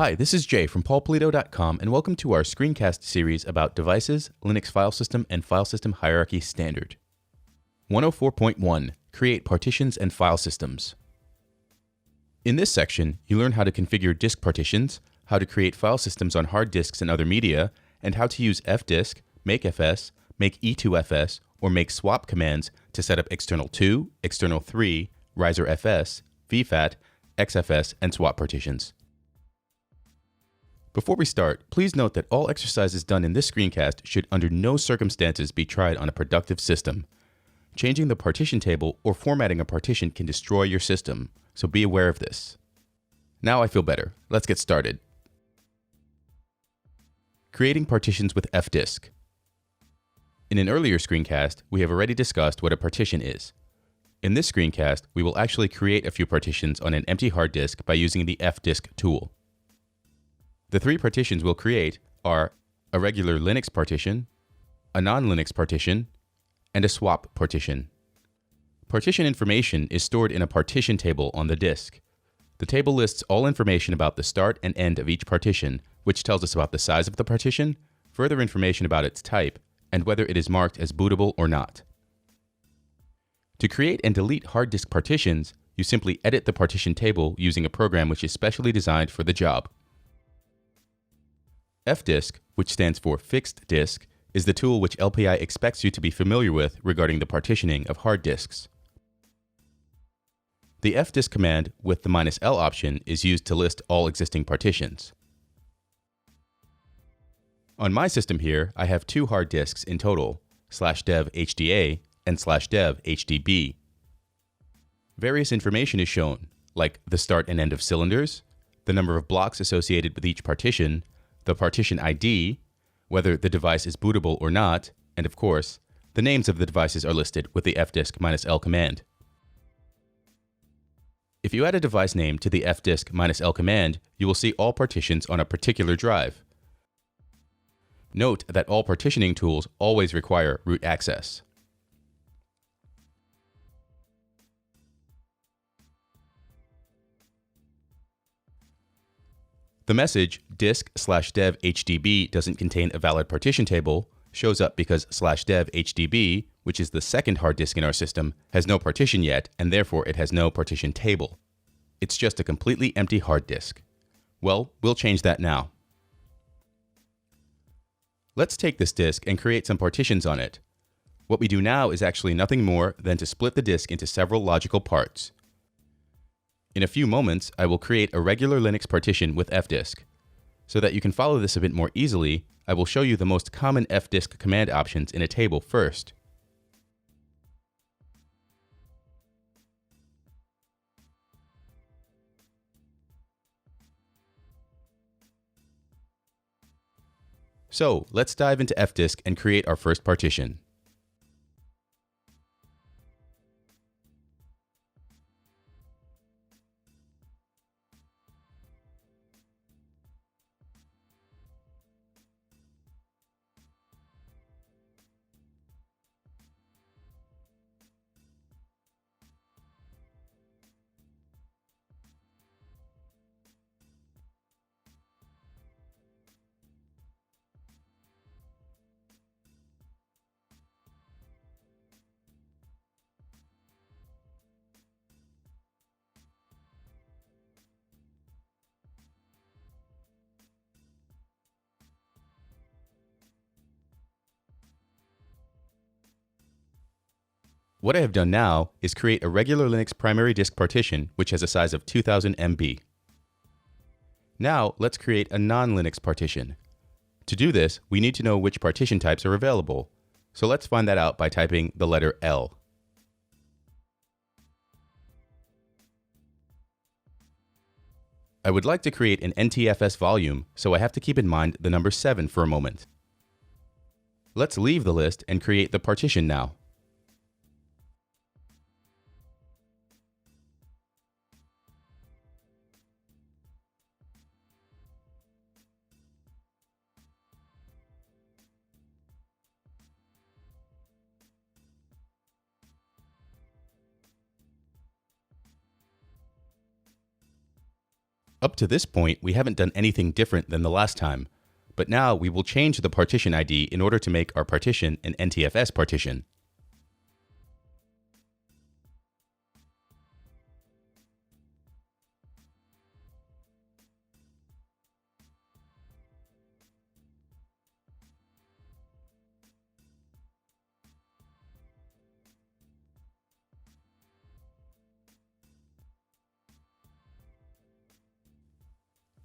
Hi, this is Jay from paulpolito.com, and welcome to our screencast series about devices, Linux file system, and file system hierarchy standard. 104.1 Create partitions and file systems. In this section, you learn how to configure disk partitions, how to create file systems on hard disks and other media, and how to use fdisk, makefs, make-e2fs, or make-swap commands to set up external 2, external 3, riserfs, vfat, xfs, and swap partitions. Before we start, please note that all exercises done in this screencast should under no circumstances be tried on a productive system. Changing the partition table or formatting a partition can destroy your system, so be aware of this. Now I feel better. Let's get started. Creating partitions with fdisk. In an earlier screencast, we have already discussed what a partition is. In this screencast, we will actually create a few partitions on an empty hard disk by using the fdisk tool. The three partitions we'll create are a regular Linux partition, a non-Linux partition, and a swap partition. Partition information is stored in a partition table on the disk. The table lists all information about the start and end of each partition, which tells us about the size of the partition, further information about its type, and whether it is marked as bootable or not. To create and delete hard disk partitions, you simply edit the partition table using a program which is specially designed for the job. fdisk, which stands for fixed disk, is the tool which LPI expects you to be familiar with regarding the partitioning of hard disks. The fdisk command with the -L option is used to list all existing partitions. On my system here, I have two hard disks in total, /dev HDA and /dev HDB. Various information is shown, like the start and end of cylinders, the number of blocks associated with each partition, the partition ID, whether the device is bootable or not, and of course, the names of the devices are listed with the fdisk -L command. If you add a device name to the fdisk -L command, you will see all partitions on a particular drive. Note that all partitioning tools always require root access. The message disk/dev HDB doesn't contain a valid partition table shows up because /dev HDB, which is the second hard disk in our system, has no partition yet, and therefore it has no partition table. It's just a completely empty hard disk. Well, we'll change that now. Let's take this disk and create some partitions on it. What we do now is actually nothing more than to split the disk into several logical parts. In a few moments, I will create a regular Linux partition with fdisk. So that you can follow this a bit more easily, I will show you the most common fdisk command options in a table first. So let's dive into fdisk and create our first partition. What I have done now is create a regular Linux primary disk partition which has a size of 2000 MB. Now let's create a non-Linux partition. To do this, we need to know which partition types are available. So let's find that out by typing the letter L. I would like to create an NTFS volume, so I have to keep in mind the number 7 for a moment. Let's leave the list and create the partition now. Up to this point, we haven't done anything different than the last time, but now we will change the partition ID in order to make our partition an NTFS partition.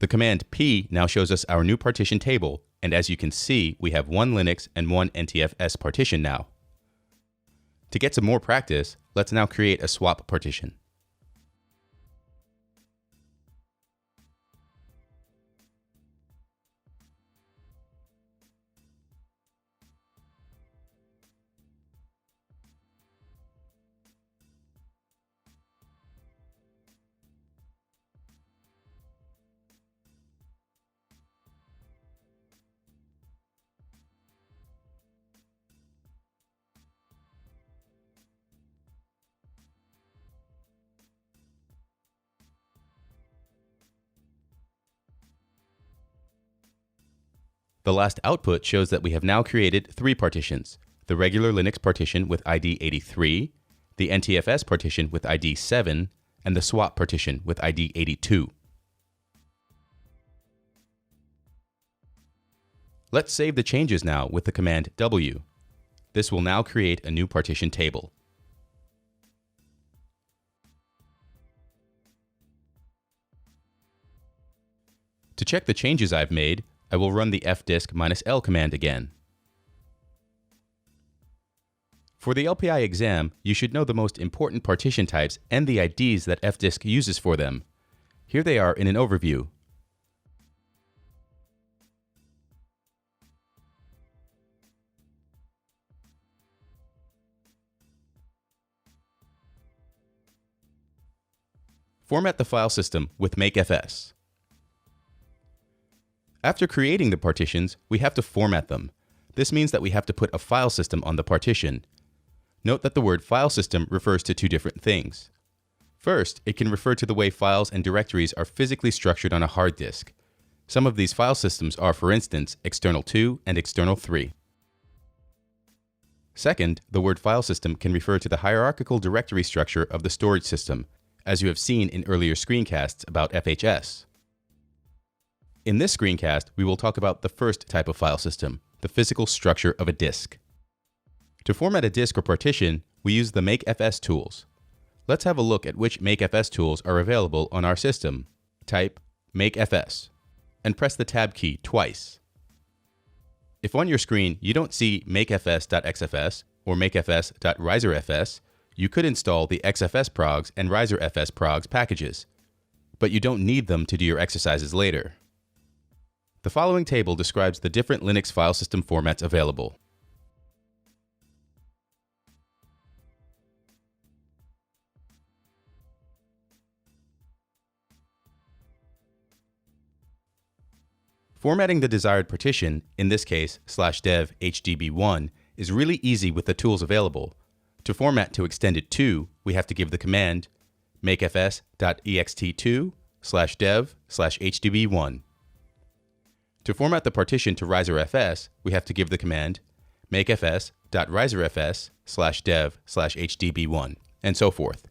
The command P now shows us our new partition table, and as you can see, we have one Linux and one NTFS partition now. To get some more practice, let's now create a swap partition. The last output shows that we have now created three partitions: the regular Linux partition with ID 83, the NTFS partition with ID 7, and the swap partition with ID 82. Let's save the changes now with the command W. This will now create a new partition table. To check the changes I've made, I will run the fdisk-l command again. For the LPI exam, you should know the most important partition types and the IDs that fdisk uses for them. Here they are in an overview. Format the file system with makefs. After creating the partitions, we have to format them. This means that we have to put a file system on the partition. Note that the word file system refers to two different things. First, it can refer to the way files and directories are physically structured on a hard disk. Some of these file systems are, for instance, external 2 and external 3. Second, the word file system can refer to the hierarchical directory structure of the storage system, as you have seen in earlier screencasts about FHS. In this screencast, we will talk about the first type of file system, the physical structure of a disk. To format a disk or partition, we use the makefs tools. Let's have a look at which makefs tools are available on our system. Type makefs and press the tab key twice. If on your screen you don't see makefs.xfs or makefs.riserfs, you could install the XFS progs and riserfs progs packages, but you don't need them to do your exercises later. The following table describes the different Linux file system formats available. Formatting the desired partition, in this case /dev hdb1, is really easy with the tools available. To format to extended 2, we have to give the command makefs.ext2/dev/hdb1. To format the partition to riserfs, we have to give the command makefs.riserfs/dev/hdb1, and so forth.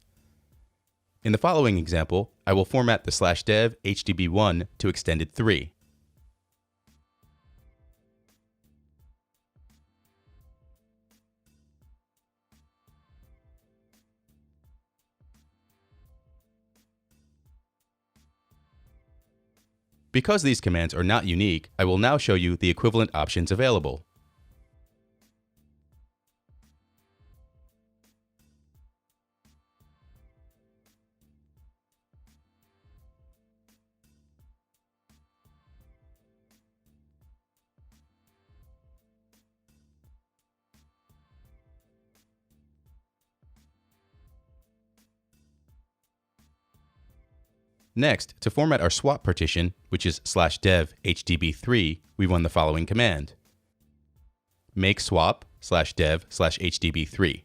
In the following example, I will format the /dev hdb1 to extended 3. Because these commands are not unique, I will now show you the equivalent options available. Next, to format our swap partition, which is /dev hdb3, we run the following command: make swap /dev/hdb3.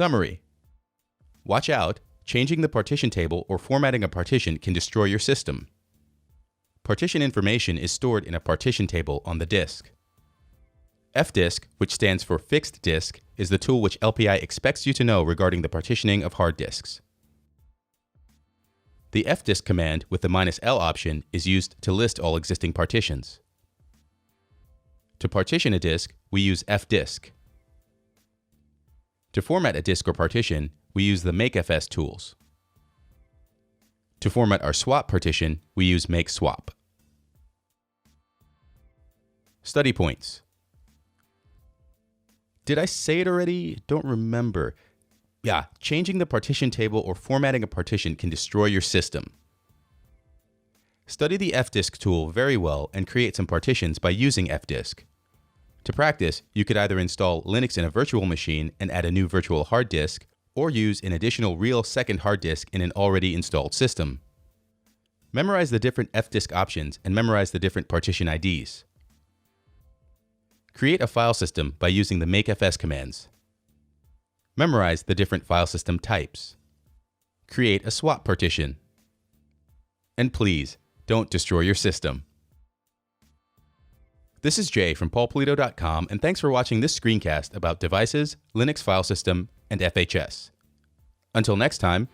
Summary. Watch out, changing the partition table or formatting a partition can destroy your system. Partition information is stored in a partition table on the disk. FDisk, which stands for Fixed Disk, is the tool which LPI expects you to know regarding the partitioning of hard disks. The fdisk command with the -L option is used to list all existing partitions. To partition a disk, we use fdisk. To format a disk or partition, we use the makefs tools. To format our swap partition, we use makeswap. Study points. Did I say it already? Don't remember. Yeah, changing the partition table or formatting a partition can destroy your system. Study the fdisk tool very well and create some partitions by using fdisk. To practice, you could either install Linux in a virtual machine and add a new virtual hard disk, or use an additional real second hard disk in an already installed system. Memorize the different fdisk options and memorize the different partition IDs. Create a file system by using the makefs commands. Memorize the different file system types. Create a swap partition. And please, don't destroy your system. This is Jay from paulpolito.com, and thanks for watching this screencast about devices, Linux file system, and FHS. Until next time,